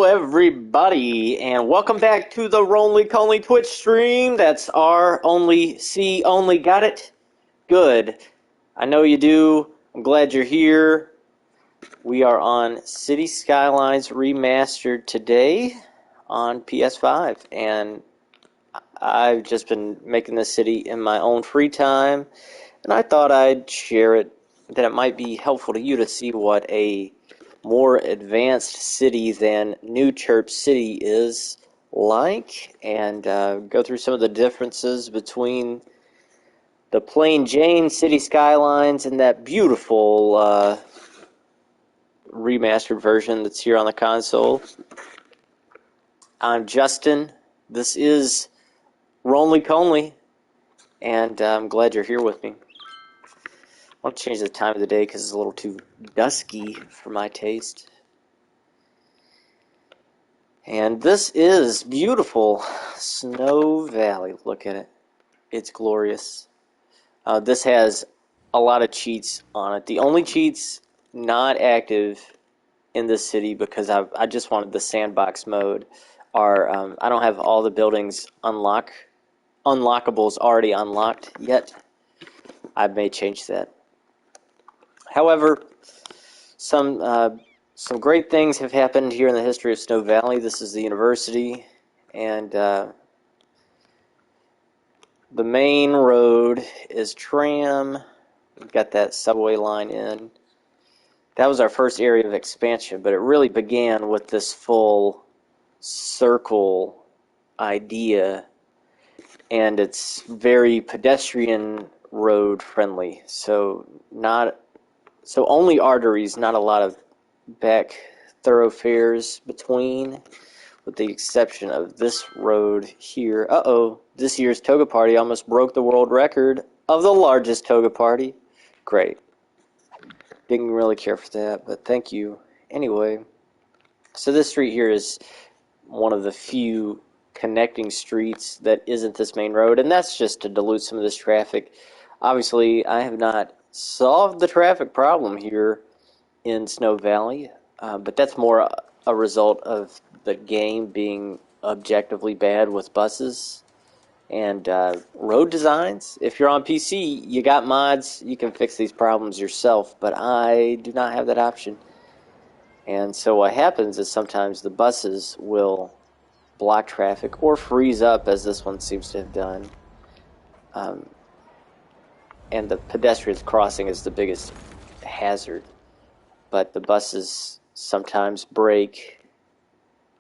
Everybody, and welcome back to the Ronly Conly Twitch stream. That's R only C only. Got it? Good. I know you do. I'm glad you're here. We are on City Skylines Remastered today on PS5, and I've just been making this city in my own free time, and I thought I'd share it, that it might be helpful to you to see what a more advanced city than New Chirp City is like, and go through some of the differences between the plain Jane City Skylines and that beautiful remastered version that's here on the console. I'm Justin. This is Ronly Conly, and I'm glad you're here with me. I want to change the time of the day because it's a little too dusky for my taste. And this is beautiful Snowvalley. Look at it. It's glorious. This has a lot of cheats on it. The only cheats not active in this city, because I just wanted the sandbox mode, are I don't have all the buildings unlockables already unlocked yet. I may change that. However, some great things have happened here in the history of Snowvalley. This is the university, and the main road is tram. We've got that subway line in. That was our first area of expansion, but it really began with this full circle idea, and it's very pedestrian road friendly. So only arteries, not a lot of back thoroughfares between, with the exception of this road here. This year's toga party almost broke the world record of the largest toga party. Great. Didn't really care for that, but thank you. Anyway, so this street here is one of the few connecting streets that isn't this main road, and that's just to dilute some of this traffic. Obviously, I have not solved the traffic problem here in Snowvalley, but that's more a result of the game being objectively bad with buses and road designs. If you're on PC, you got mods, you can fix these problems yourself, but I do not have that option. And so what happens is sometimes the buses will block traffic or freeze up, as this one seems to have done. And the pedestrian crossing is the biggest hazard. But the buses sometimes break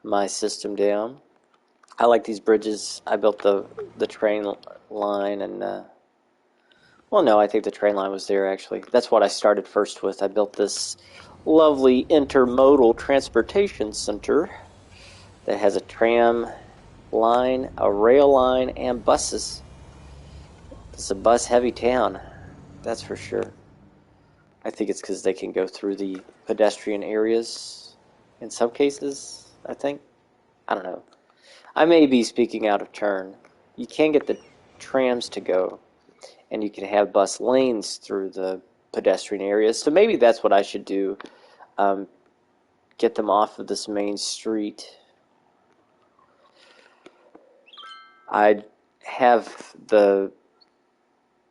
my system down. I like these bridges. I built the train line, and well, no, I think the train line was there actually. That's what I started first with. I built this lovely intermodal transportation center that has a tram line, a rail line, and buses. It's a bus-heavy town, that's for sure. I think it's because they can go through the pedestrian areas in some cases, I think. I don't know. I may be speaking out of turn. You can get the trams to go, and you can have bus lanes through the pedestrian areas. So maybe that's what I should do. Get them off of this main street. I have the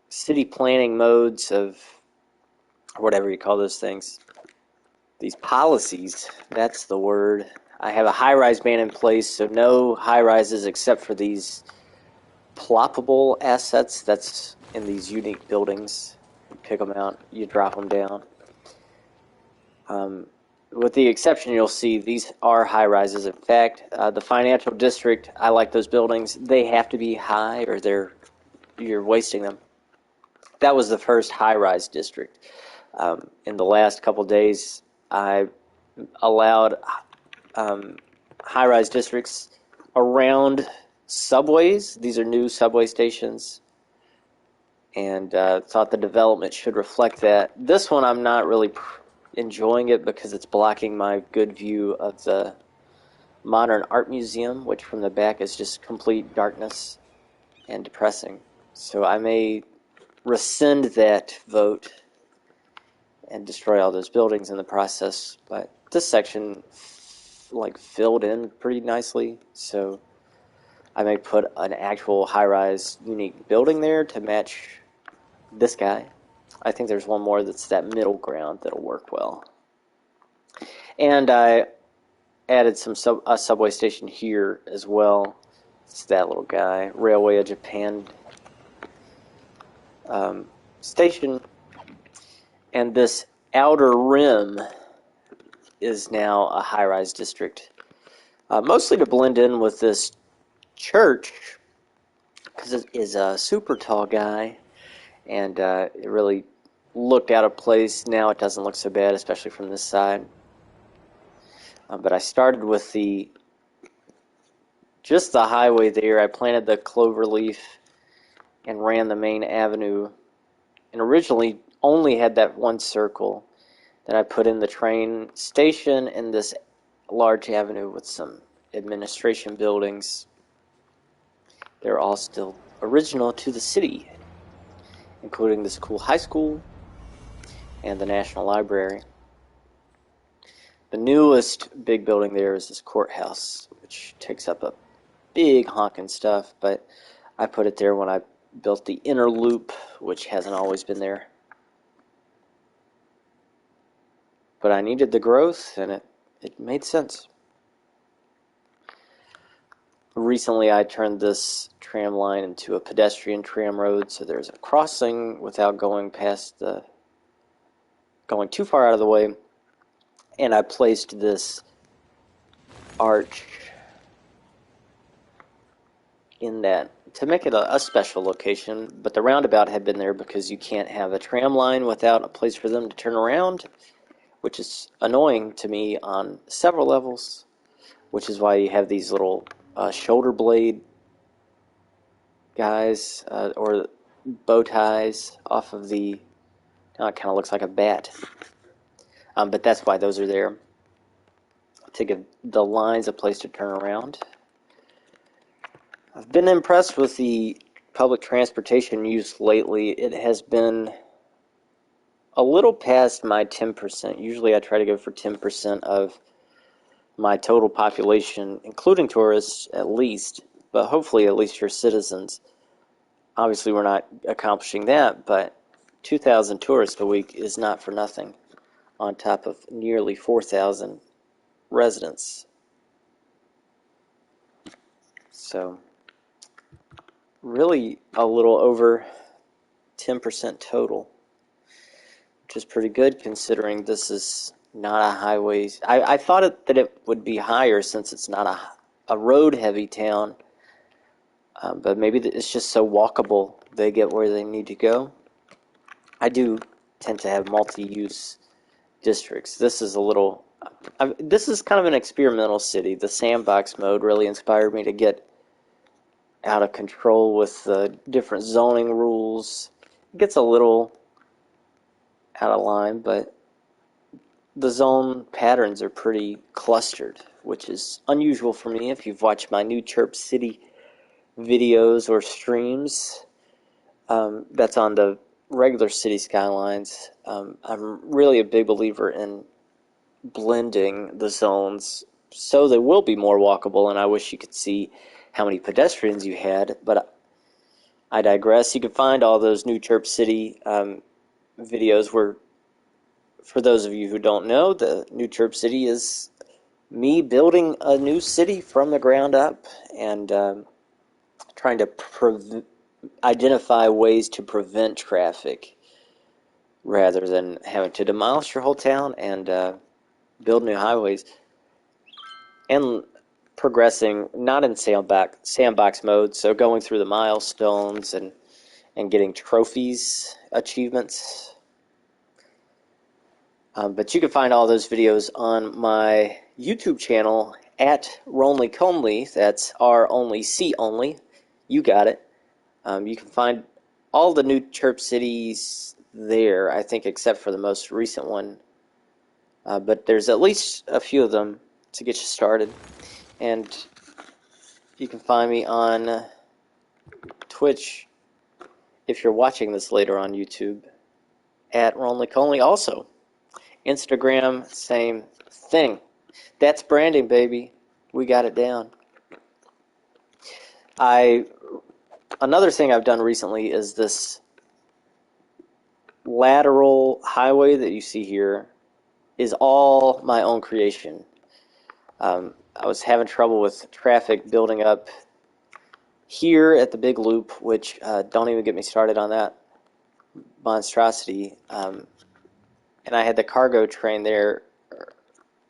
city planning modes of whatever you call those things. These policies, that's the word. I have a high-rise ban in place, so no high-rises except for these ploppable assets that's in these unique buildings. You pick them out, you drop them down. With the exception, you'll see these are high-rises. In fact, the financial district, I like those buildings. They have to be high or you're wasting them. That was the first high-rise district. In the last couple days, I allowed high-rise districts around subways. These are new subway stations, and thought the development should reflect that. This one I'm not really enjoying it because it's blocking my good view of the Modern Art Museum, which from the back is just complete darkness and depressing. So I may rescind that vote and destroy all those buildings in the process. But this section like filled in pretty nicely. So I may put an actual high-rise unique building there to match this guy. I think there's one more that's that middle ground that'll work well. And I added a subway station here as well. It's that little guy, Railway of Japan station. And this outer rim is now a high-rise district. Mostly to blend in with this church, because it is a super tall guy, and it really looked out of place. Now it doesn't look so bad, especially from this side. But I started with just the highway there. I planted the clover leaf and ran the main avenue, and originally only had that one circle. Then I put in the train station and this large avenue with some administration buildings. They're all still original to the city, including this cool high school and the National Library. The newest big building there is this courthouse, which takes up a big honking stuff, but I put it there when I built the inner loop, which hasn't always been there. But I needed the growth, and it made sense. Recently, I turned this tram line into a pedestrian tram road, so there's a crossing without going too far out of the way. And I placed this arch in that to make it a special location, but the roundabout had been there because you can't have a tram line without a place for them to turn around, which is annoying to me on several levels, which is why you have these little shoulder blade guys or bow ties off of the, now it kind of looks like a bat, but that's why those are there, to give the lines a place to turn around. I've been impressed with the public transportation use lately. It has been a little past my 10%. Usually I try to go for 10% of my total population, including tourists at least, but hopefully at least your citizens. Obviously we're not accomplishing that, but 2,000 tourists a week is not for nothing, on top of nearly 4,000 residents. So really a little over 10% total, which is pretty good considering this is not a highway. I thought that it would be higher since it's not a road-heavy town, but maybe it's just so walkable they get where they need to go. I do tend to have multi-use districts. This is this is kind of an experimental city. The sandbox mode really inspired me to get out of control with the different zoning rules. It gets a little out of line, but the zone patterns are pretty clustered, which is unusual for me. If you've watched my new Chirp City videos or streams, that's on the regular city skylines. I'm really a big believer in blending the zones so they will be more walkable, and I wish you could see how many pedestrians you had, but I digress. You can find all those new Chirp City videos where, for those of you who don't know, the new Chirp City is me building a new city from the ground up and trying to identify ways to prevent traffic rather than having to demolish your whole town and build new highways. And progressing not in sandbox mode, so going through the milestones and getting trophies, achievements. But you can find all those videos on my YouTube channel at Ronly Conley. That's R only C only. You got it. You can find all the new Chirp Cities there, I think, except for the most recent one. But there's at least a few of them to get you started. And you can find me on Twitch, if you're watching this later on YouTube, at Ronly Conley. Also, Instagram, same thing. That's branding, baby. We got it down. Another thing I've done recently is this lateral highway that you see here is all my own creation. I was having trouble with traffic building up here at the big loop, which don't even get me started on that monstrosity. And I had the cargo train there,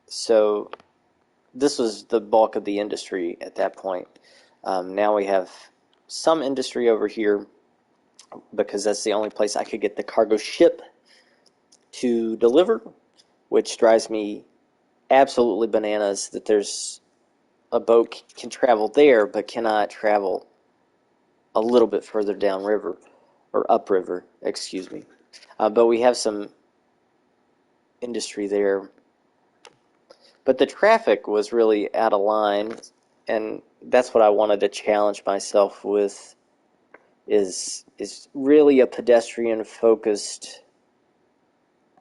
so this was the bulk of the industry at that point. Now we have some industry over here because that's the only place I could get the cargo ship to deliver, which drives me absolutely bananas that there's a boat can travel there but cannot travel a little bit further downriver or upriver, excuse me. But we have some industry there. But the traffic was really out of line, and that's what I wanted to challenge myself with. Is really a pedestrian focused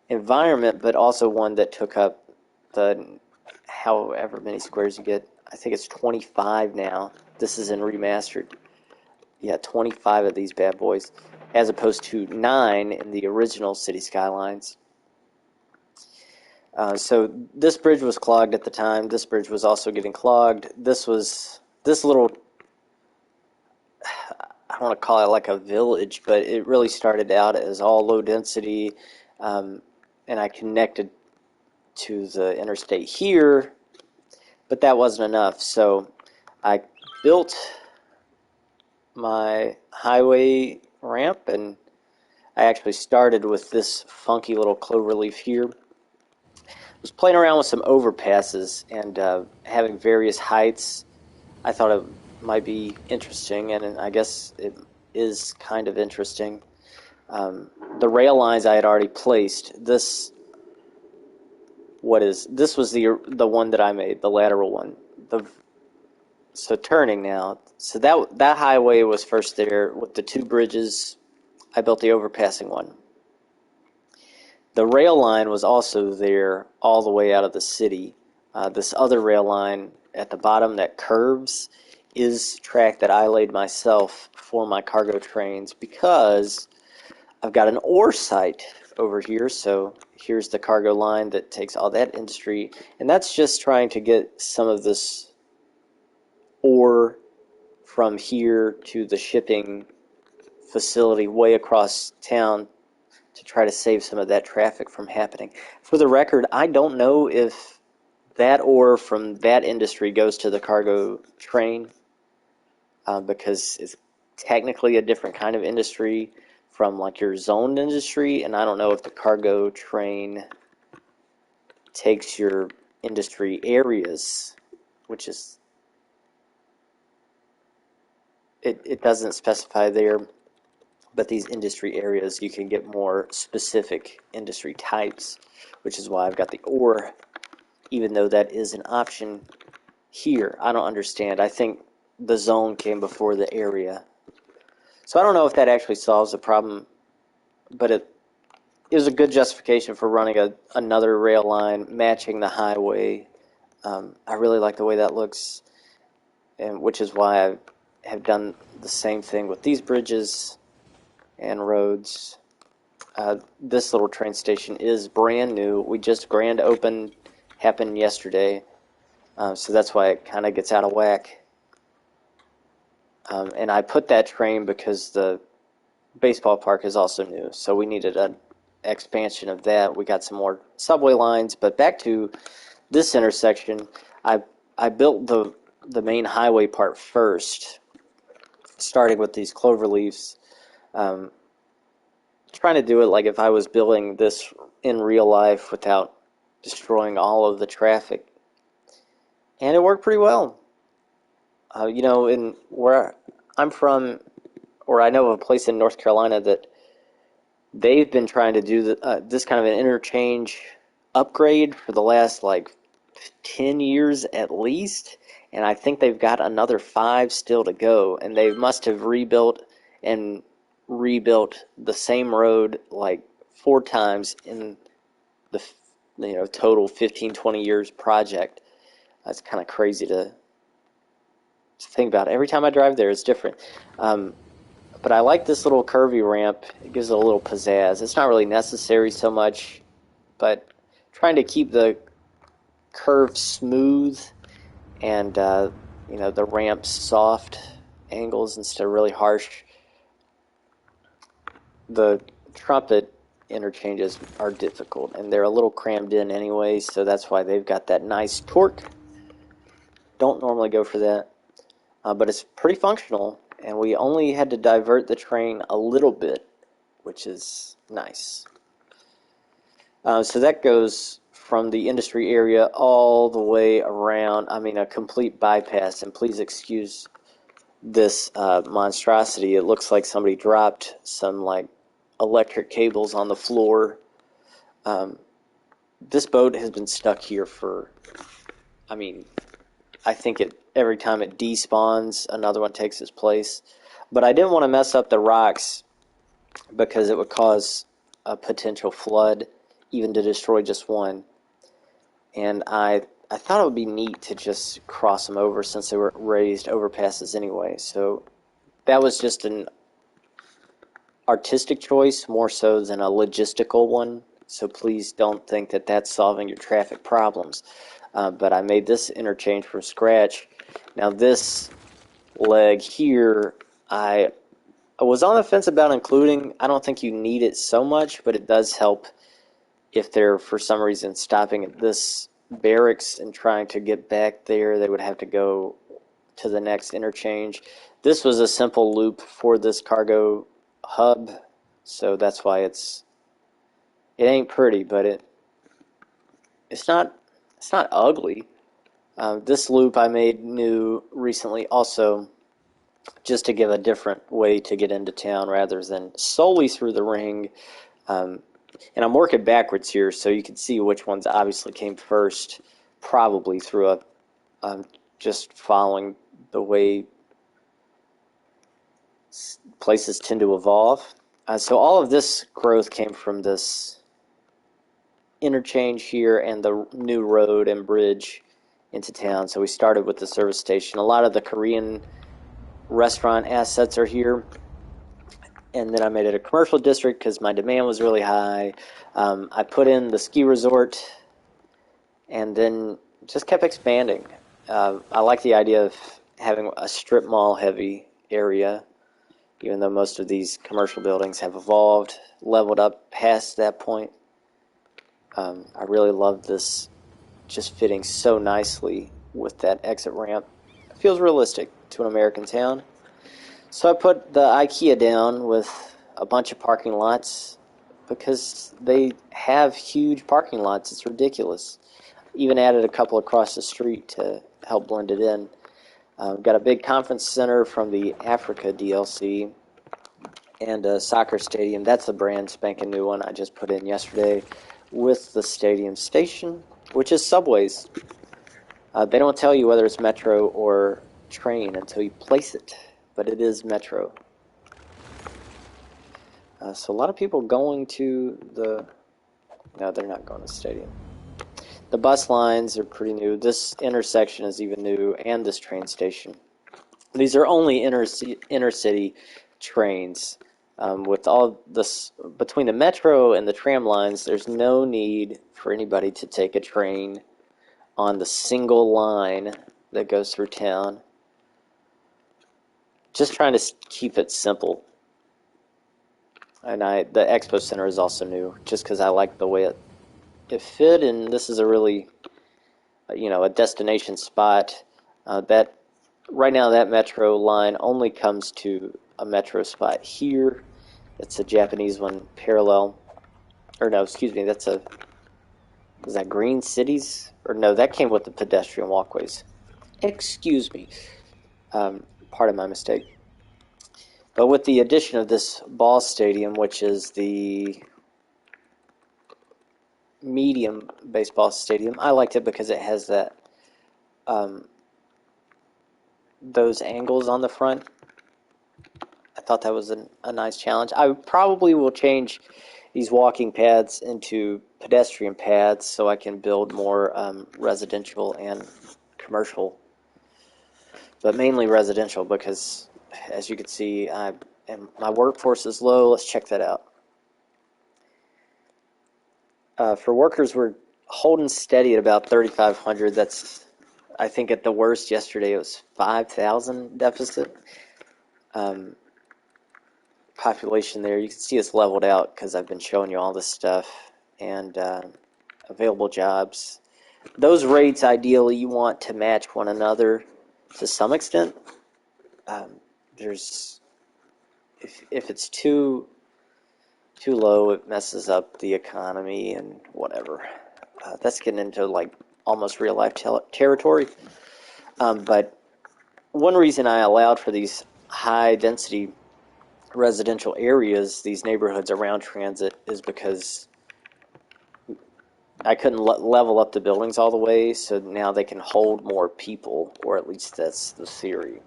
environment, but also one that took up the however many squares you get. I think it's 25 now. This is in remastered. Yeah, 25 of these bad boys, as opposed to 9 in the original City Skylines. So this bridge was clogged at the time. This bridge was also getting clogged. This little, I don't want to call it like a village, but it really started out as all low density, and I connected to the interstate here, but that wasn't enough. So I built my highway ramp, and I actually started with this funky little cloverleaf here. I was playing around with some overpasses and having various heights. I thought it might be interesting, and I guess it is kind of interesting. The rail lines I had already placed. This was the one that I made, the lateral one. So turning now. So that highway was first there with the 2 bridges. I built the overpassing one. The rail line was also there all the way out of the city. This other rail line at the bottom that curves is track that I laid myself for my cargo trains because I've got an ore site over here. So here's the cargo line that takes all that industry, and that's just trying to get some of this ore from here to the shipping facility way across town to try to save some of that traffic from happening. For the record, I don't know if that ore from that industry goes to the cargo train because it's technically a different kind of industry from like your zoned industry, and I don't know if the cargo train takes your industry areas, which is it doesn't specify there, but these industry areas you can get more specific industry types, which is why I've got the ore, even though that is an option here. I don't understand. I think the zone came before the area. So I don't know if that actually solves the problem, but it is a good justification for running another rail line matching the highway. I really like the way that looks, and which is why I have done the same thing with these bridges and roads. This little train station is brand new. We just grand opened, happened yesterday, so that's why it kind of gets out of whack. And I put that train because the baseball park is also new, so we needed an expansion of that. We got some more subway lines, but back to this intersection, I built the main highway part first, starting with these clover leaves. Trying to do it like if I was building this in real life without destroying all of the traffic, and it worked pretty well. In where I'm from, or I know of a place in North Carolina that they've been trying to do this kind of an interchange upgrade for the last like 10 years at least, and I think they've got another 5 still to go, and they must have rebuilt the same road like 4 times in the total 15, 20 years project. That's kind of crazy to think about. Every time I drive there, it's different. But I like this little curvy ramp. It gives it a little pizzazz. It's not really necessary so much, but trying to keep the curve smooth and the ramps soft angles instead of really harsh. The trumpet interchanges are difficult, and they're a little crammed in anyway, so that's why they've got that nice torque. Don't normally go for that, but it's pretty functional, and we only had to divert the train a little bit, which is nice. So that goes from the industry area all the way around. I mean, a complete bypass, and please excuse this monstrosity. It looks like somebody dropped some electric cables on the floor. This boat has been stuck here for, I think every time it despawns, another one takes its place. But I didn't want to mess up the rocks because it would cause a potential flood, even to destroy just one. And I thought it would be neat to just cross them over since they were raised overpasses anyway. So that was just an artistic choice more so than a logistical one. So please don't think that that's solving your traffic problems. But I made this interchange from scratch. Now this leg here, I was on the fence about including. I don't think you need it so much, but it does help if they're for some reason stopping at this barracks and trying to get back there. They would have to go to the next interchange. This was a simple loop for this cargo hub, so that's why it ain't pretty, but it's not ugly. This loop I made new recently also, just to give a different way to get into town rather than solely through the ring. And I'm working backwards here, so you can see which ones obviously came first, probably through just following the way places tend to evolve. So all of this growth came from this interchange here and the new road and bridge into town. So we started with the service station. A lot of the Korean restaurant assets are here. And then I made it a commercial district because my demand was really high. I put in the ski resort and then just kept expanding. I like the idea of having a strip mall heavy area, even though most of these commercial buildings have evolved, leveled up past that point. I really love this just fitting so nicely with that exit ramp. It feels realistic to an American town. So I put the IKEA down with a bunch of parking lots because they have huge parking lots. It's ridiculous. Even added a couple across the street to help blend it in. Got a big conference center from the Africa DLC and a soccer stadium. That's a brand spanking new one I just put in yesterday with the stadium station, which is subways. They don't tell you whether it's metro or train until you place it, but it is metro. So a lot of people going to the... No, they're not going to the stadium. The bus lines are pretty new. This intersection is even new, and this train station. These are only intercity trains. With all this, between the metro and the tram lines, there's no need for anybody to take a train on the single line that goes through town. Just trying to keep it simple. And the Expo Center is also new, just because I like the way it fit, and this is a really, a destination spot. That right now that metro line only comes to a metro spot here. It's a Japanese one parallel, or no, excuse me, is that Green Cities? Or no, that came with the pedestrian walkways. Excuse me, pardon my mistake. But with the addition of this ball stadium, which is the medium baseball stadium, I liked it because it has that those angles on the front. I thought that was a nice challenge. I probably will change these walking paths into pedestrian paths so I can build more residential and commercial, but mainly residential because, as you can see, my workforce is low. Let's check that out. For workers, we're holding steady at about 3,500. That's, I think, at the worst yesterday it was 5,000 deficit. Population there, you can see it's leveled out because I've been showing you all this stuff, and available jobs. Those rates, ideally, you want to match one another to some extent. If it's too low, it messes up the economy and whatever. That's getting into like almost real life territory. But one reason I allowed for these high density residential areas, these neighborhoods around transit, is because I couldn't level up the buildings all the way, so now they can hold more people, or at least that's the theory.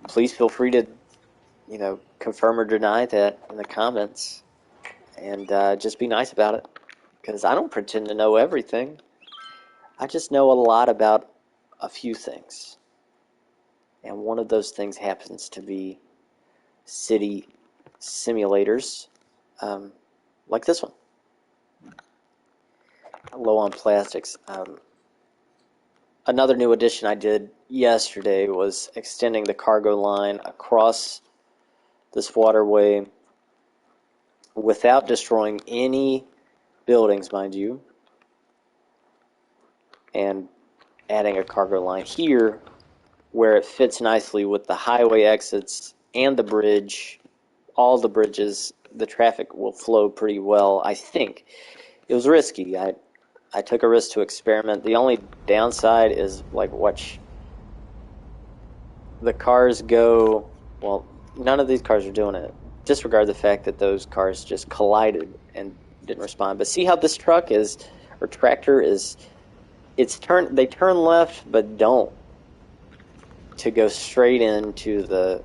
Please feel free to, confirm or deny that in the comments, and just be nice about it, because I don't pretend to know everything. I just know a lot about a few things, and one of those things happens to be city simulators, like this one. Low on plastics. Another new addition I did yesterday was extending the cargo line across this waterway without destroying any buildings, mind you, and adding a cargo line here where it fits nicely with the highway exits and the bridge. All the bridges, the traffic will flow pretty well, I think. It was risky. I took a risk to experiment. The only downside is, like, watch the cars go. Well, none of these cars are doing it. Disregard the fact that those cars just collided and didn't respond. But see how this truck is, or tractor is, they turn left but don't, to go straight into the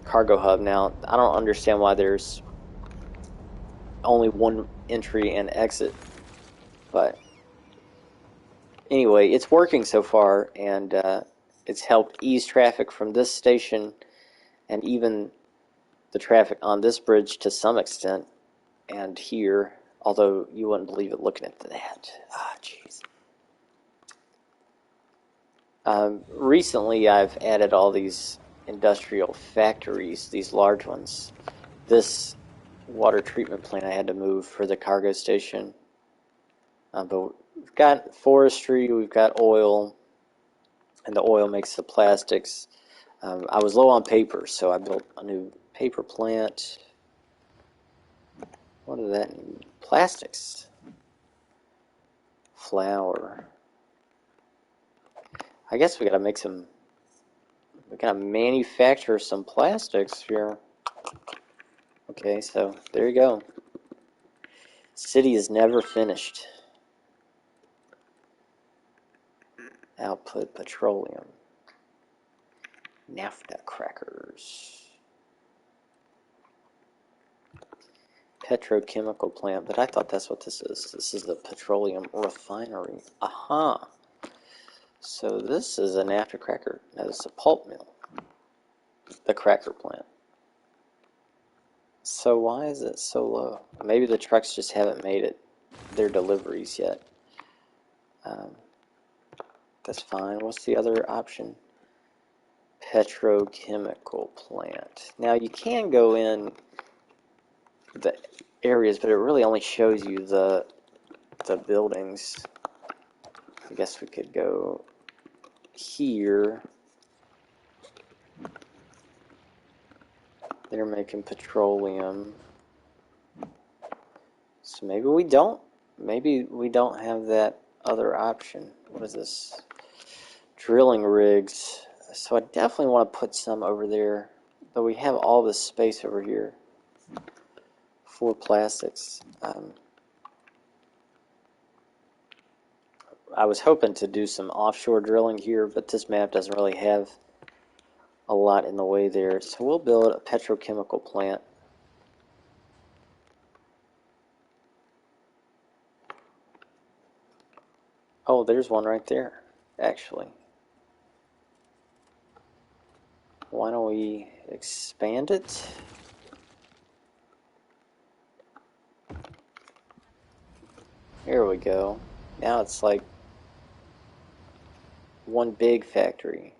cargo hub. Now, I don't understand why there's only one entry and exit, but anyway, it's working so far, and it's helped ease traffic from this station and even the traffic on this bridge to some extent, and here, although you wouldn't believe it looking at that. Ah, jeez. Recently, I've added all these industrial factories, these large ones. This water treatment plant I had to move for the cargo station. But we've got forestry, we've got oil, and the oil makes the plastics. I was low on paper, so I built a new paper plant. What does that mean? Plastics. Flour. I guess we gotta make some, we gotta manufacture some plastics here. Okay, so there you go. City is never finished. Output petroleum. Naphtha crackers. Petrochemical plant, but I thought that's what this is. This is the petroleum refinery. Aha! So this is a naphtha cracker. Now this is a pulp mill. The cracker plant. So why is it so low? Maybe the trucks just haven't made it their deliveries yet. That's fine. What's the other option? Petrochemical plant. Now you can go in the areas, but it really only shows you the buildings. I guess we could go here. They're making petroleum. So maybe we don't. Maybe we don't have that other option. What is this? Drilling rigs. So I definitely want to put some over there. But we have all this space over here for plastics. I was hoping to do some offshore drilling here, but this map doesn't really have a lot in the way there. So we'll build a petrochemical plant. Oh, there's one right there, actually. Why don't we expand it? Here we go. Now it's like one big factory.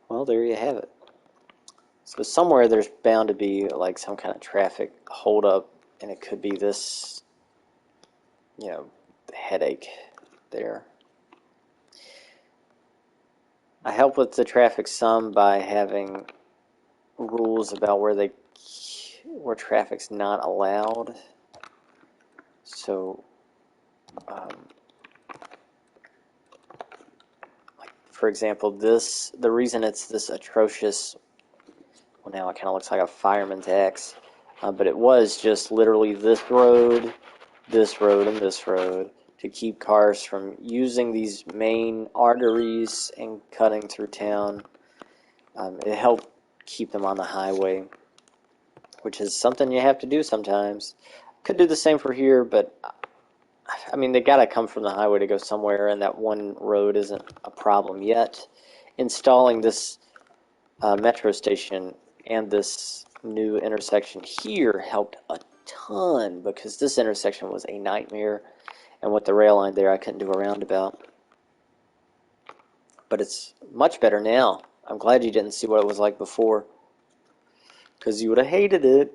Well, there you have it. So somewhere there's bound to be like some kind of traffic holdup, and it could be this, headache there. I help with the traffic some by having rules about where traffic's not allowed. So, like for example, the reason it's this atrocious. Well, now it kind of looks like a fireman's axe, but it was just literally this road, and this road to keep cars from using these main arteries and cutting through town. It helped keep them on the highway, which is something you have to do sometimes. Could do the same for here, but I mean, they gotta come from the highway to go somewhere, and that one road isn't a problem yet. Installing this metro station and this new intersection here helped a ton, because this intersection was a nightmare, and with the rail line there I couldn't do a roundabout. But it's much better now. I'm glad you didn't see what it was like before, because you would have hated it.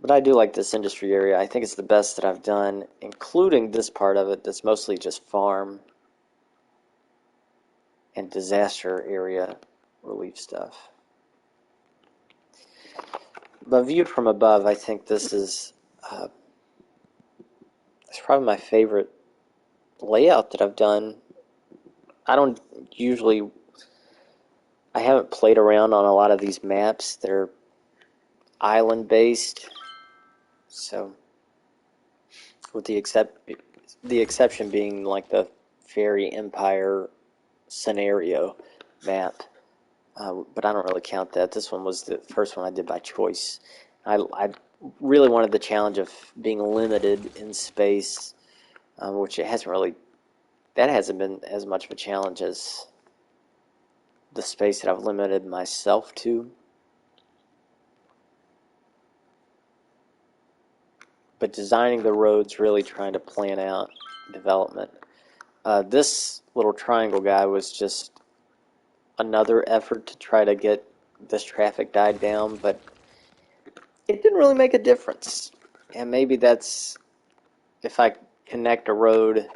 But I do like this industry area. I think it's the best that I've done, including this part of it that's mostly just farm and disaster area relief stuff. But viewed from above, I think this is it's probably my favorite layout that I've done. I haven't played around on a lot of these maps. They're island based, so with the exception being like the Fairy Empire scenario map. But I don't really count that. This one was the first one I did by choice. I really wanted the challenge of being limited in space, which it hasn't been as much of a challenge as the space that I've limited myself to. But designing the roads, really trying to plan out development. This little triangle guy was just another effort to try to get this traffic died down, but it didn't really make a difference. And maybe that's if I connect a road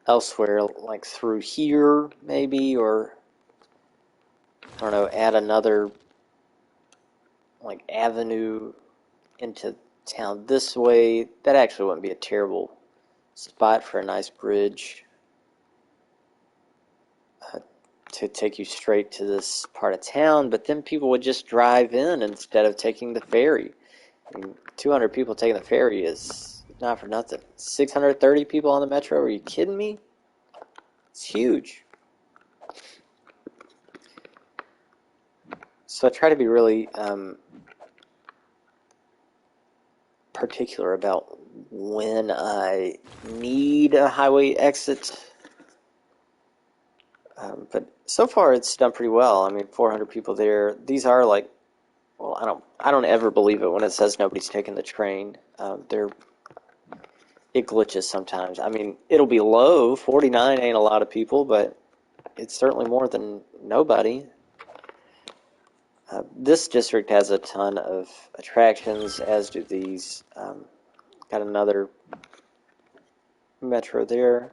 elsewhere, like through here, maybe, or I don't know, add another like avenue into town this way. That actually wouldn't be a terrible spot for a nice bridge to take you straight to this part of town, but then people would just drive in instead of taking the ferry. I mean, 200 people taking the ferry is not for nothing. 630 people on the metro? Are you kidding me? It's huge. So I try to be really particular about when I need a highway exit. But so far it's done pretty well. I mean, 400 people there. These are like, well, I don't ever believe it when it says nobody's taking the train. It glitches sometimes. I mean, it'll be low. 49 ain't a lot of people, but it's certainly more than nobody. This district has a ton of attractions, as do these. Got another metro there.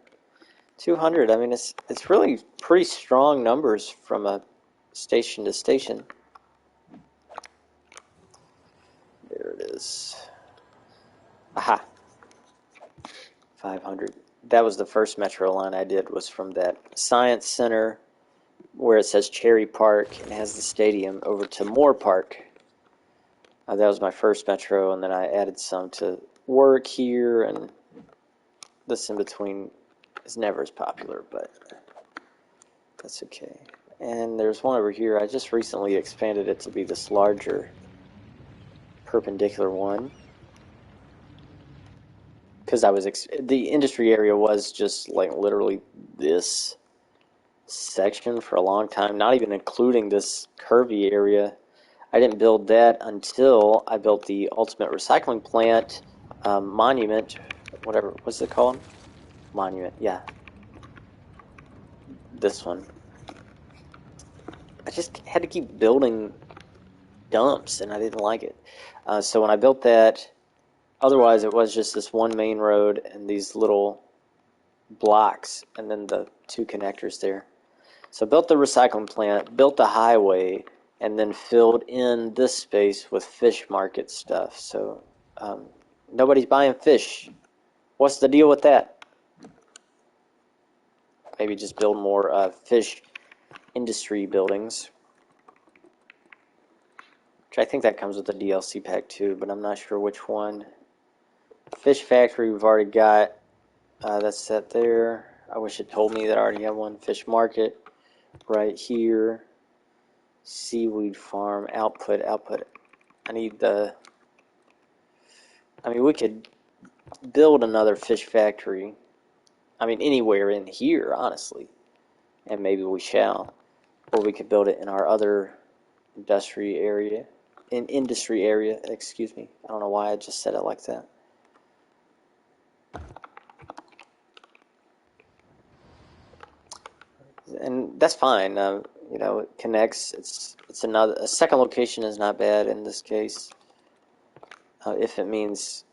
200. I mean, it's really pretty strong numbers from a station to station. There it is. Aha. 500. That was the first metro line I did, was from that Science Center where it says Cherry Park and has the stadium over to Moore Park, That was my first metro, and then I added some to work here, and this in between is never as popular, but that's okay. And there's one over here. I just recently expanded it to be this larger perpendicular one, because the industry area was just like literally this section for a long time, not even including this curvy area. I didn't build that until I built the ultimate recycling plant monument, whatever, what's it called? Monument, yeah. This one. I just had to keep building dumps, and I didn't like it. So when I built that, otherwise it was just this one main road and these little blocks, and then the two connectors there. So I built the recycling plant, built the highway, and then filled in this space with fish market stuff. So nobody's buying fish. What's the deal with that? Maybe just build more fish industry buildings. Which I think that comes with the DLC pack too, but I'm not sure which one. Fish factory we've already got. That's set there. I wish it told me that I already have one. Fish market right here. Seaweed farm, output. I need the... I mean, we could build another fish factory. I mean, anywhere in here, honestly. And maybe we shall. Or we could build it in our other industry area. Excuse me. I don't know why I just said it like that. And that's fine. You know, it connects. It's another... A second location is not bad in this case. If it means...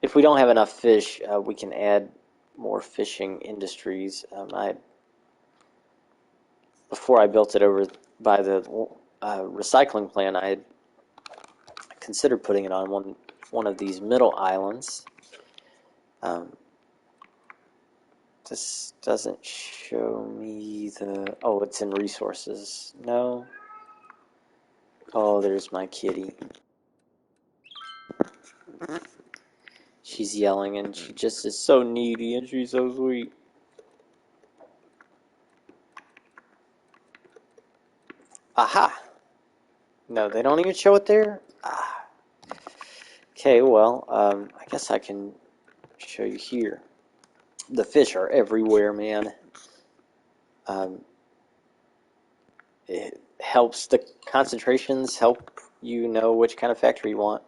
If we don't have enough fish, we can add more fishing industries. Before I built it over by the recycling plant, I had considered putting it on one of these middle islands. This doesn't show me the... Oh, it's in resources. No. Oh, there's my kitty. She's yelling, and she just is so needy, and she's so sweet. Aha! No, they don't even show it there? Ah. Okay, well, I guess I can show you here. The fish are everywhere, man. It helps, the concentrations help you know which kind of factory you want.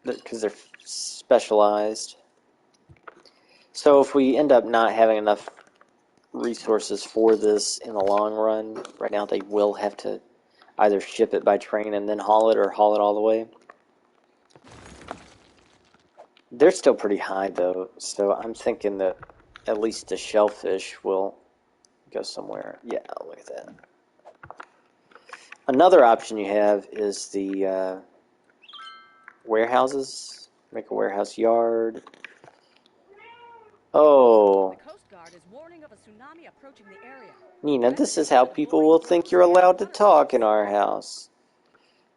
Because they're specialized. So if we end up not having enough resources for this in the long run, right now they will have to either ship it by train and then haul it, or haul it all the way. They're still pretty high though, so I'm thinking that at least the shellfish will go somewhere. Yeah, look at that. Another option you have is the warehouses. Make a warehouse yard. Oh. The Coast Guard is warning of a tsunami approaching the area. Nina, this is how people will think you're allowed to talk in our house.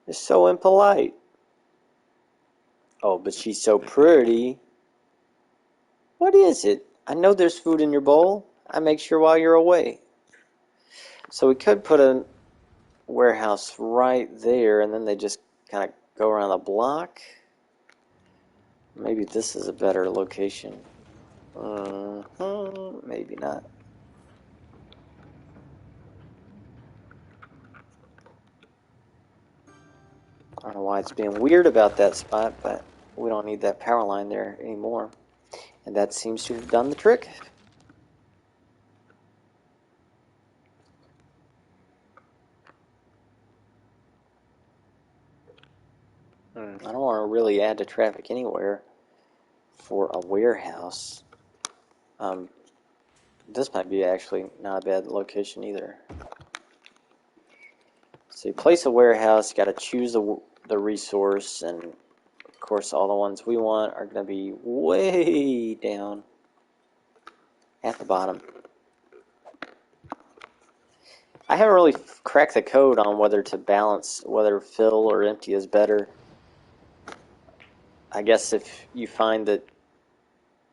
It's so impolite. Oh, but she's so pretty. What is it? I know there's food in your bowl. I make sure while you're away. So we could put a warehouse right there, and then they just kind of go around the block. Maybe this is a better location. Maybe not. I don't know why it's being weird about that spot, but we don't need that power line there anymore. And that seems to have done the trick. I don't want to really add to traffic anywhere for a warehouse. This might be actually not a bad location either. So you place a warehouse, you got to choose the resource, and of course all the ones we want are going to be way down at the bottom. I haven't really cracked the code on whether to balance, whether fill or empty is better. I guess if you find that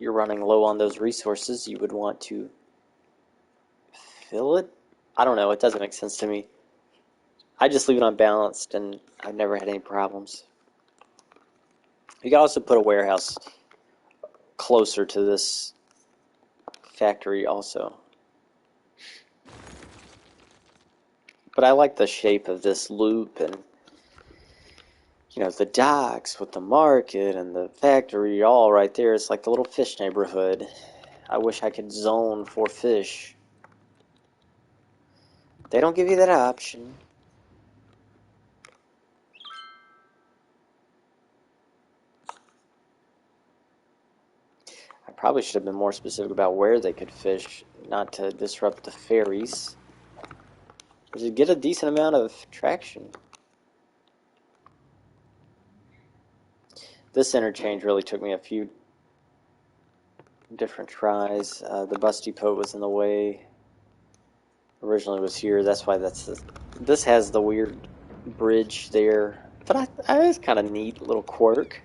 you're running low on those resources, you would want to fill it. I don't know. It doesn't make sense to me. I just leave it unbalanced, and I've never had any problems. You can also put a warehouse closer to this factory also. But I like the shape of this loop, and the docks with the market and the factory all right there. It's like the little fish neighborhood. I wish I could zone for fish. They don't give you that option. I probably should have been more specific about where they could fish, not to disrupt the ferries. Or to get a decent amount of traction. This interchange really took me a few different tries. The bus depot was in the way. Originally was here. That's why this has the weird bridge there. But it's kind of neat little quirk.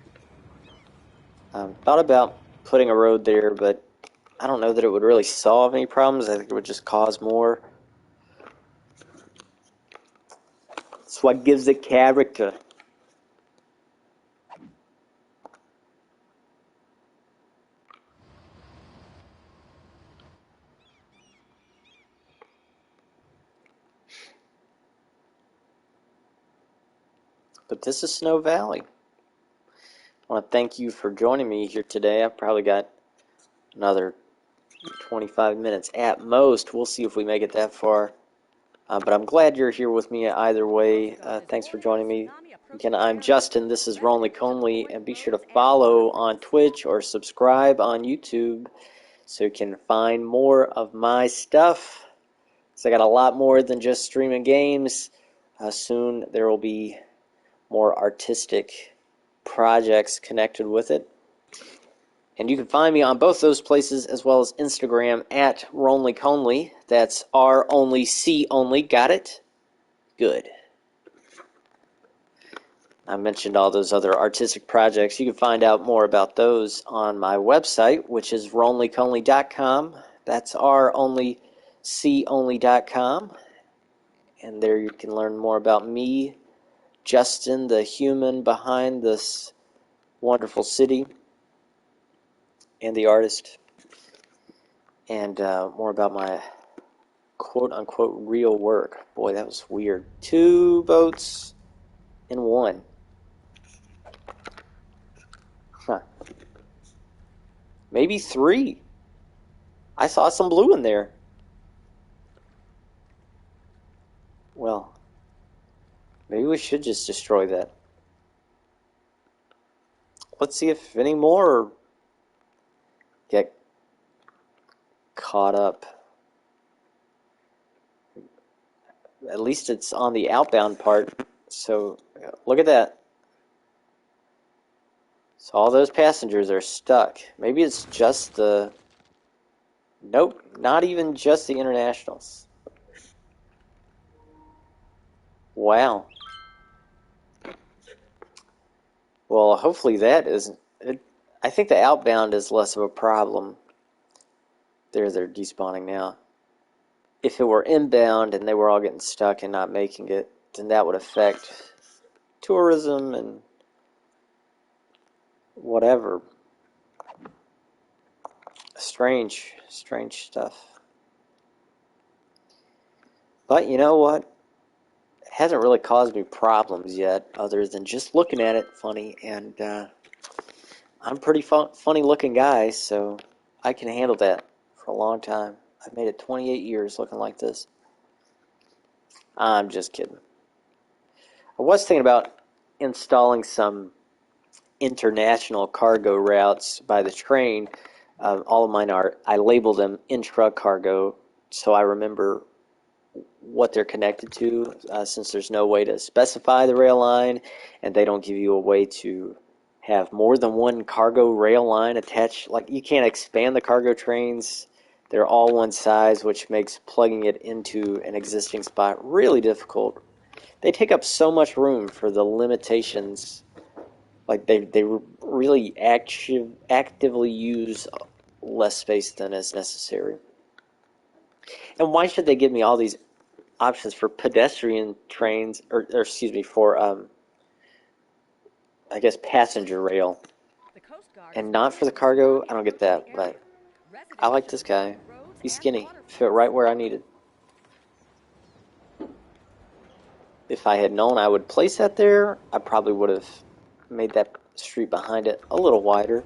Thought about putting a road there, but I don't know that it would really solve any problems. I think it would just cause more. It's what gives it character. But this is Snow Valley. I want to thank you for joining me here today. I've probably got another 25 minutes at most. We'll see if we make it that far. But I'm glad you're here with me either way. Thanks for joining me. Again, I'm Justin. This is Ronly Conley. And be sure to follow on Twitch or subscribe on YouTube so you can find more of my stuff. So I got a lot more than just streaming games. Soon there will be more artistic projects connected with it. And you can find me on both those places as well as Instagram at Ronly Conley. That's R only C only. Got it? Good. I mentioned all those other artistic projects. You can find out more about those on my website, which is ronlyconley.com. That's R only C only.com. And there you can learn more about me, Justin, the human behind this wonderful city, and the artist, and more about my quote-unquote real work. Boy, that was weird. 2 boats in 1. Huh. Maybe 3. I saw some blue in there. Well, maybe we should just destroy that. Let's see if any more get caught up. At least it's on the outbound part. So look at that. So all those passengers are stuck. Maybe it's just the... Nope, not even just the internationals. Wow. Well, hopefully that isn't... I think the outbound is less of a problem. They're despawning now. If it were inbound and they were all getting stuck and not making it, then that would affect tourism and whatever. Strange stuff. But you know what? It hasn't really caused me problems yet, other than just looking at it funny. And I'm a pretty funny looking guy, so I can handle that for a long time. I've made it 28 years looking like this. I'm just kidding. I was thinking about installing some international cargo routes by the train. All of mine are, I label them intra cargo, so I remember what they're connected to, since there's no way to specify the rail line, and they don't give you a way to have more than one cargo rail line attached. Like, you can't expand the cargo trains They're all one size, which makes plugging it into an existing spot really difficult. They take up so much room for the limitations. Like they really actively use less space than is necessary. And why should they give me all these options for pedestrian trains, or excuse me, for I guess passenger rail, and not for the cargo? I don't get that, but I like this guy. He's skinny, fit right where I needed. If I had known I would place that there, I probably would have made that street behind it a little wider,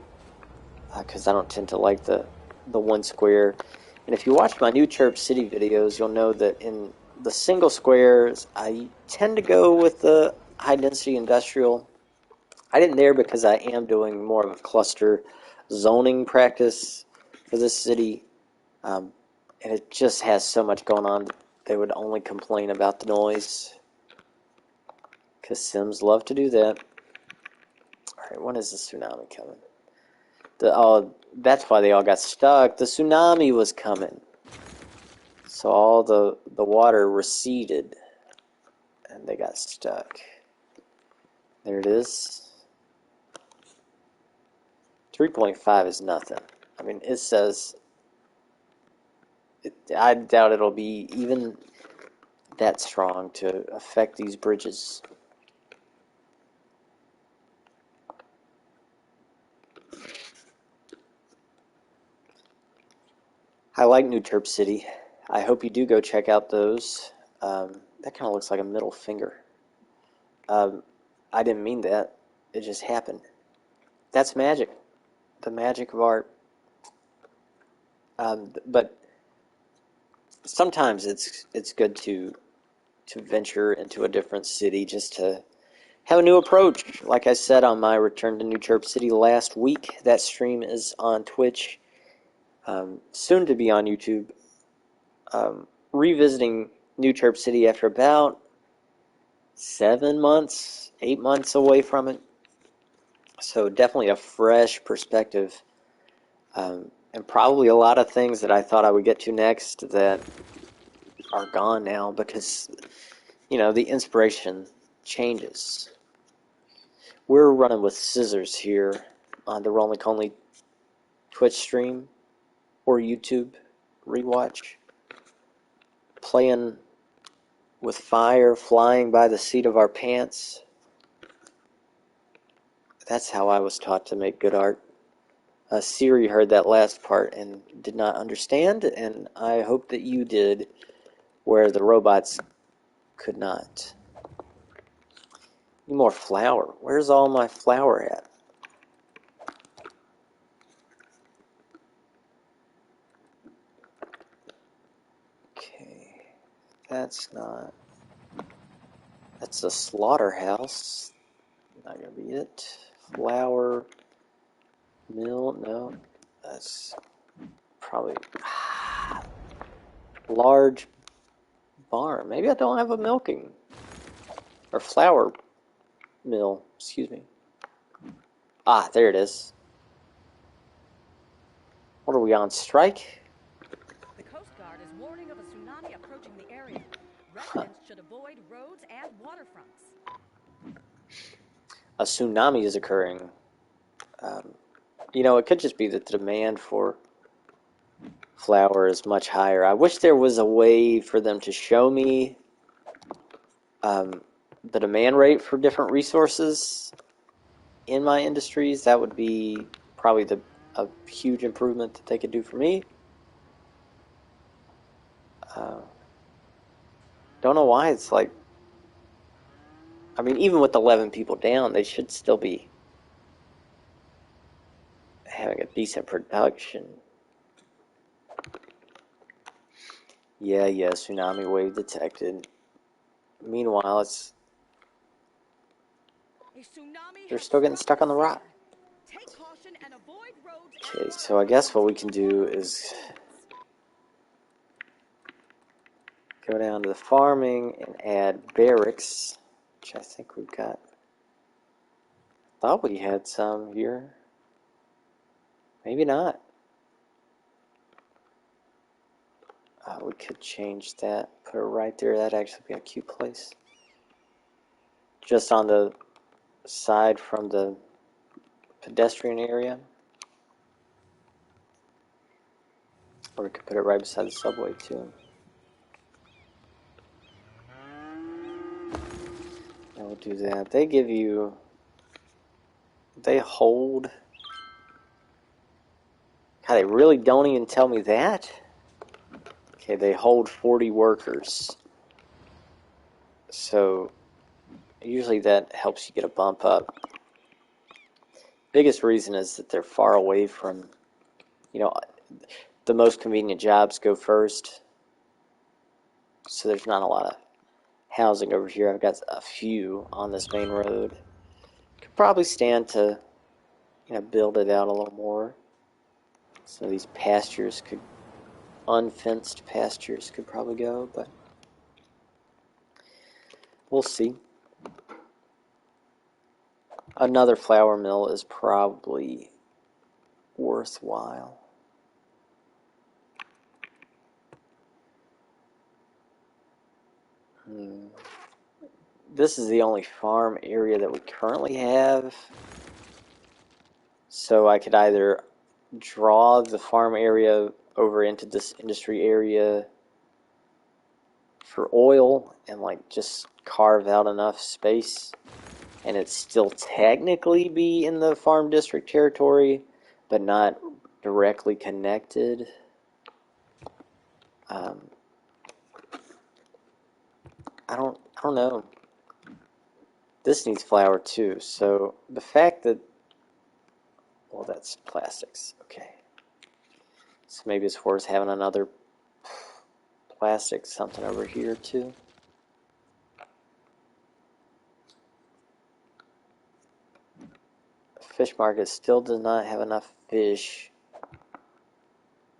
because I don't tend to like the one square. And if you watch my new Chirp City videos, you'll know that in the single squares, I tend to go with the high density industrial. I didn't there because I am doing more of a cluster zoning practice for this city, and it just has so much going on. They would only complain about the noise, because Sims love to do that. All right, when is the tsunami coming? Oh, that's why they all got stuck. The tsunami was coming. So all the water receded, and they got stuck. There it is. 3.5 is nothing. I mean, it says... I doubt it'll be even that strong to affect these bridges. I like New Terp City. I hope you do go check out those. That kind of looks like a middle finger. I didn't mean that. It just happened. That's magic. The magic of art. But sometimes it's good to venture into a different city just to have a new approach. Like I said on my return to New Terp City last week, that stream is on Twitch, soon to be on YouTube. Revisiting New Terp City after about 7 months, 8 months away from it. So definitely a fresh perspective. And probably a lot of things that I thought I would get to next that are gone now because, the inspiration changes. We're running with scissors here on the Rolling Conley Twitch stream or YouTube rewatch. Playing with fire flying by the seat of our pants. That's how I was taught to make good art. Siri heard that last part and did not understand, and I hope that you did, where the robots could not. Need more flour. Where's all my flour at? Okay, that's not... That's a slaughterhouse. Not gonna be it. Flour mill, no. That's probably large barn. Maybe I don't have a milking or flour mill. Excuse me. Ah, there it is. What are we on strike? The Coast Guard is warning of a tsunami approaching the area. Residents should avoid roads and waterfronts. A tsunami is occurring. It could just be that the demand for flour is much higher. I wish there was a way for them to show me the demand rate for different resources in my industries. That would be probably a huge improvement that they could do for me. Don't know why it's like... I mean, even with 11 people down, they should still be having a decent production. Yeah, tsunami wave detected. Meanwhile, they're still getting stuck on the rock. Take caution and avoid roads. Okay, so I guess what we can do is go down to the farming and add barracks, which I think we've got. Thought we had some here. Maybe not. We could change that. Put it right there. That'd actually be a cute place. Just on the side from the pedestrian area. Or we could put it right beside the subway too. And we'll do that. They give you... They hold... God, they really don't even tell me that? Okay, they hold 40 workers. So, usually that helps you get a bump up. Biggest reason is that they're far away from, you know, the most convenient jobs go first. So there's not a lot of housing over here. I've got a few on this main road. Could probably stand to, you know, build it out a little more. So these pastures could, unfenced pastures could probably go, but we'll see. Another flour mill is probably worthwhile. This is the only farm area that we currently have. So I could either draw the farm area over into this industry area for oil and like just carve out enough space and it still technically be in the farm district territory but not directly connected. I don't know. This needs flour too, so the fact that, well, that's plastics. Okay, so maybe it's worth having another plastic something over here too. Fish market still does not have enough fish,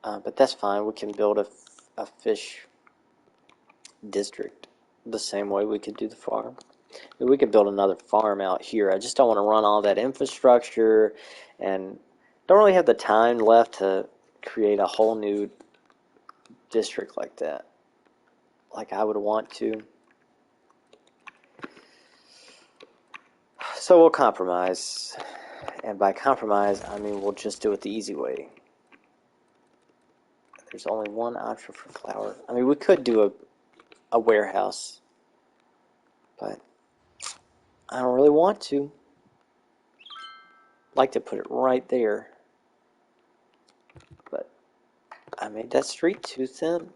but that's fine. We can build a fish district the same way we could do the farm. We could build another farm out here. I just don't want to run all that infrastructure and don't really have the time left to create a whole new district like that, like I would want to. So we'll compromise. And by compromise, I mean we'll just do it the easy way. There's only one option for flour. I mean, we could do a warehouse, but I don't really want to. I'd like to put it right there, but I made that street too thin.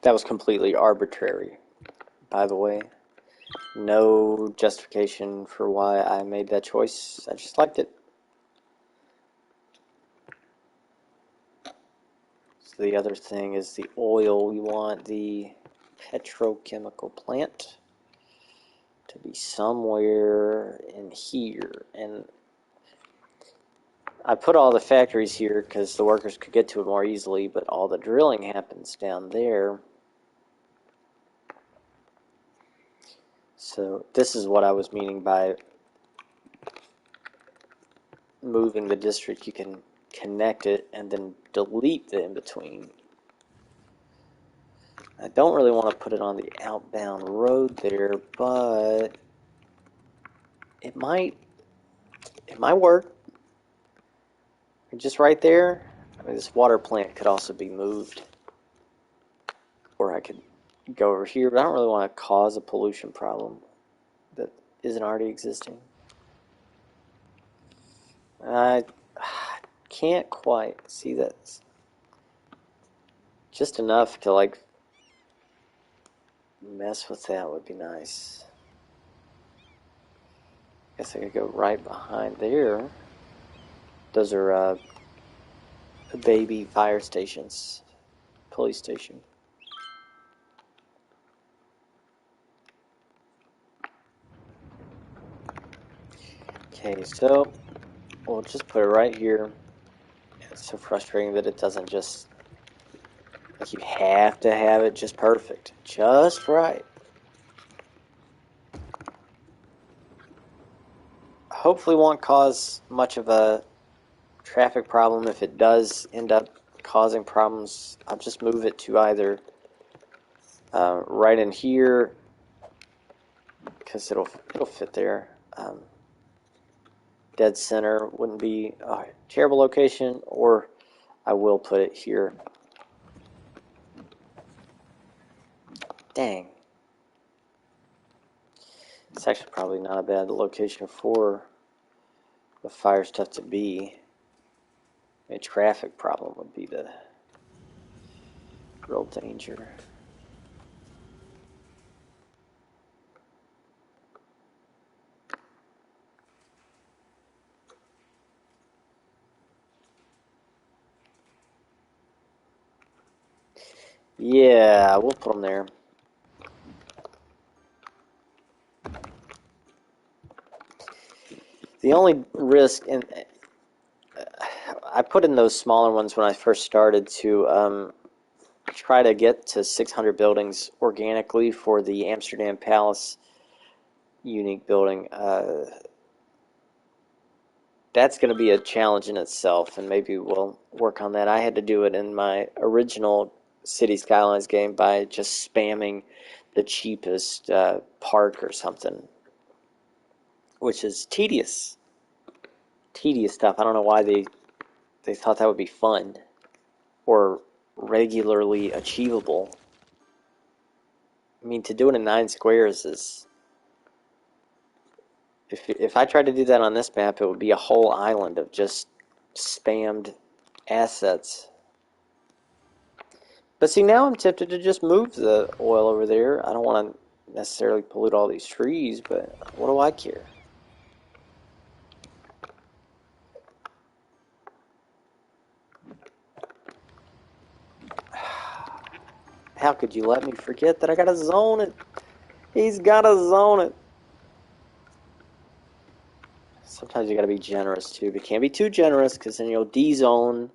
That was completely arbitrary, by the way. No justification for why I made that choice. I just liked it. So the other thing is the oil. We want the petrochemical plant to be somewhere in here. And I put all the factories here because the workers could get to it more easily, but all the drilling happens down there. So this is what I was meaning by moving the district. You can connect it and then delete the in-between. I don't really want to put it on the outbound road there, but it might work. Just right there. I mean, this water plant could also be moved. Or I could go over here, but I don't really want to cause a pollution problem that isn't already existing. I can't quite see that. Just enough to like mess with that would be nice. Guess I could go right behind there. Those are baby fire stations, police station. Okay, so we'll just put it right here. It's so frustrating that it doesn't just, like, you have to have it just perfect, just right. Hopefully won't cause much of a traffic problem. If it does end up causing problems, I'll just move it to either right in here, because it'll fit there. Dead center wouldn't be a terrible location, or I will put it here. Dang. It's actually probably not a bad location for the fire stuff to be. A traffic problem would be the real danger. Yeah, we'll put them there. The only risk, and I put in those smaller ones when I first started to try to get to 600 buildings organically for the Amsterdam Palace unique building. That's going to be a challenge in itself, and maybe we'll work on that. I had to do it in my original City Skylines game by just spamming the cheapest park or something, which is tedious stuff. I don't know why they thought that would be fun or regularly achievable. I mean, to do it in 9 squares is... If I tried to do that on this map, it would be a whole island of just spammed assets. But see, now I'm tempted to just move the oil over there. I don't want to necessarily pollute all these trees, but what do I care? How could you let me forget that I gotta zone it? He's gotta zone it. Sometimes you gotta be generous too, but can't be too generous because then you'll D-zone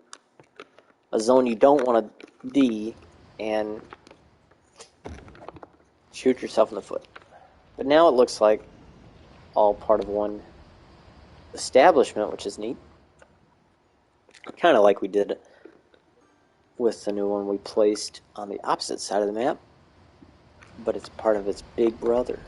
a zone you don't want to D and shoot yourself in the foot. But now it looks like all part of one establishment, which is neat. Kind of like we did with the new one we placed on the opposite side of the map, but it's part of its big brother.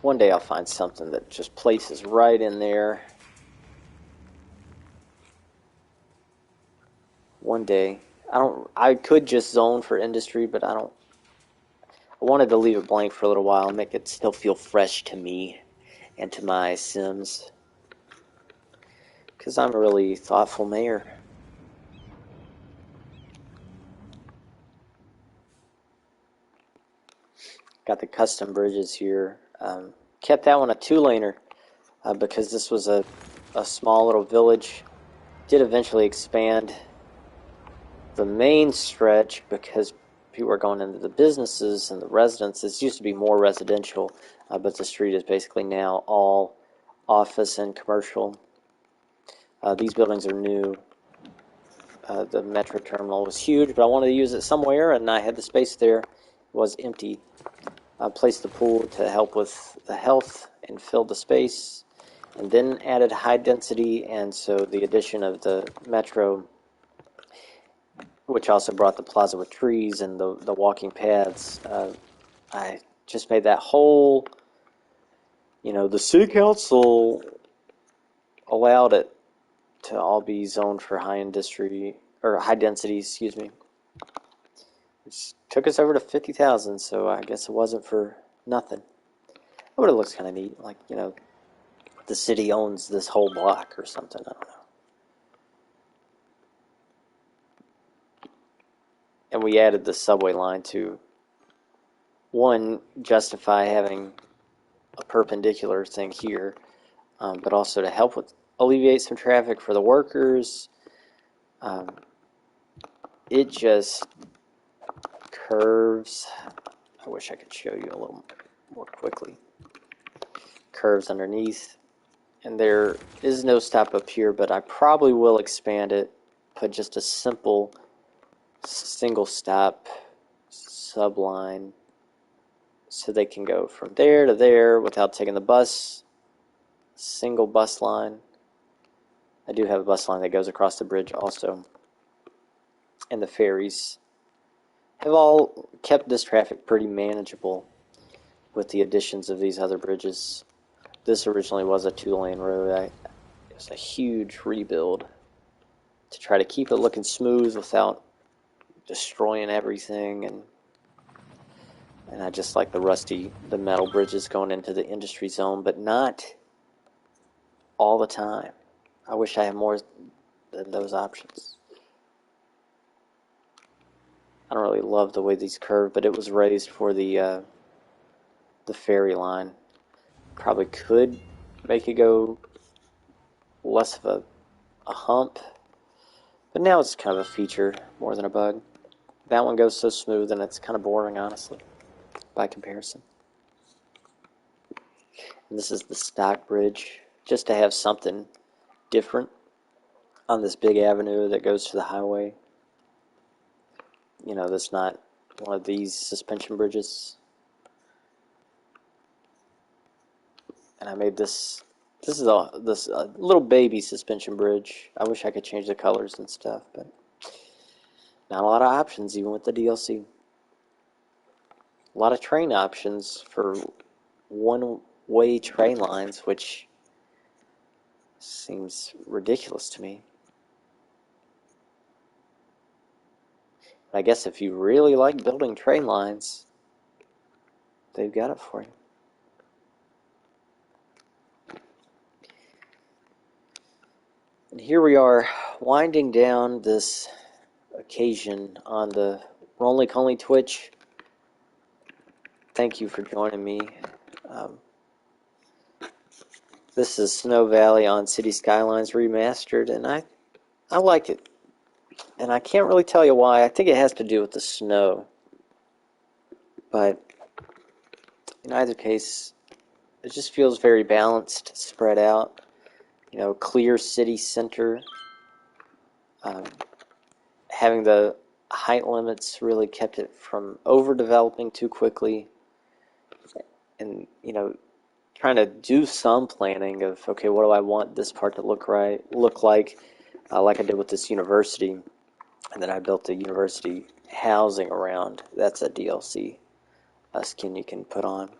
One day I'll find something that just places right in there. One day. I could just zone for industry, but I wanted to leave it blank for a little while and make it still feel fresh to me and to my Sims. Because I'm a really thoughtful mayor. Got the custom bridges here. Kept that one a 2-laner because this was a small little village. Did eventually expand the main stretch because people are going into the businesses and the residences. It used to be more residential, but the street is basically now all office and commercial. These buildings are new. The metro terminal was huge, but I wanted to use it somewhere, and I had the space there. It was empty. I placed the pool to help with the health and filled the space, and then added high density, and so the addition of the metro, which also brought the plaza with trees and the walking paths. I just made that whole, the city council allowed it to all be zoned for high industry, or high density, excuse me. Which took us over to 50,000, so I guess it wasn't for nothing. But it looks kind of neat, like, the city owns this whole block or something, I don't know. And we added the subway line to, one, justify having a perpendicular thing here, but also to help with alleviate some traffic for the workers. It just curves. I wish I could show you a little more quickly. Curves underneath. And there is no stop up here, but I probably will expand it. Put just a simple single stop subline so they can go from there to there without taking the bus. Single bus line. I do have a bus line that goes across the bridge also. And the ferries have all kept this traffic pretty manageable with the additions of these other bridges. This originally was a 2-lane road. It was a huge rebuild to try to keep it looking smooth without destroying everything. And I just like the metal bridges going into the industry zone, but not all the time. I wish I had more than those options. I don't really love the way these curve, but it was raised for the ferry line. Probably could make it go less of a hump, but now it's kind of a feature more than a bug. That one goes so smooth and it's kind of boring, honestly, by comparison. And this is the stock bridge, just to have something different on this big avenue that goes to the highway. You know, that's not one of these suspension bridges. And I made this is a little baby suspension bridge. I wish I could change the colors and stuff, but not a lot of options even with the DLC. A lot of train options for one-way train lines, which seems ridiculous to me. I guess if you really like building train lines, they've got it for you. And here we are winding down this occasion on the Rolling Conley Twitch. Thank you for joining me. This is Snowvalley on City Skylines Remastered, and I like it. And I can't really tell you why. I think it has to do with the snow. But in either case, it just feels very balanced, spread out. You know, clear city center. Having the height limits really kept it from overdeveloping too quickly. And, you know, trying to do some planning of, okay, what do I want this part to look like I did with this university. And then I built a university housing around. That's a DLC skin you can put on.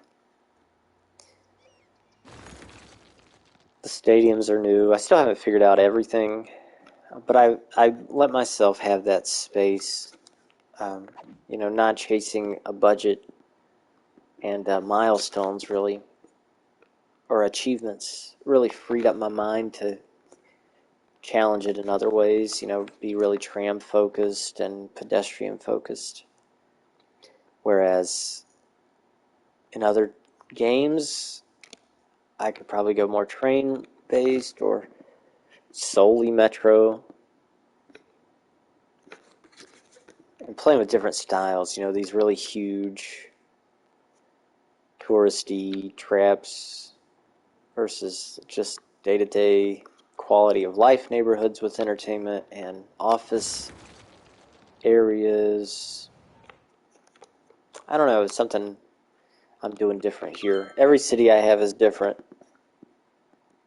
The stadiums are new. I still haven't figured out everything, but I let myself have that space. You know, not chasing a budget and milestones really, or achievements, really freed up my mind to challenge it in other ways. You know, be really tram focused and pedestrian focused. Whereas in other games, I could probably go more train-based or solely metro. And playing with different styles, you know, these really huge touristy traps versus just day-to-day quality of life neighborhoods with entertainment and office areas. I don't know, it's something I'm doing different here. Every city I have is different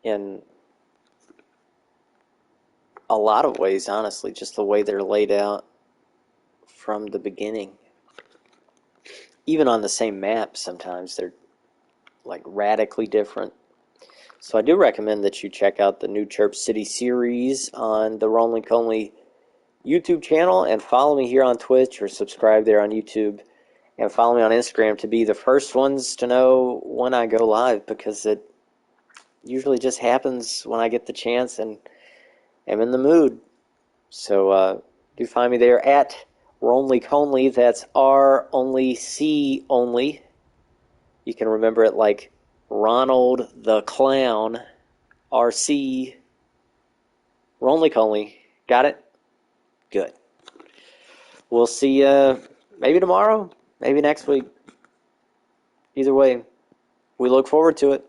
in a lot of ways, honestly, just the way they're laid out from the beginning. Even on the same map, sometimes they're like radically different. So I do recommend that you check out the new Chirp City series on the Rolling Conley YouTube channel and follow me here on Twitch or subscribe there on YouTube and follow me on Instagram to be the first ones to know when I go live, because it usually just happens when I get the chance and am in the mood. So do find me there at Ronly Conley. That's R only C only. You can remember it like Ronald the Clown, RC Roly Coney. Got it? Good. We'll see you maybe tomorrow, maybe next week. Either way, we look forward to it.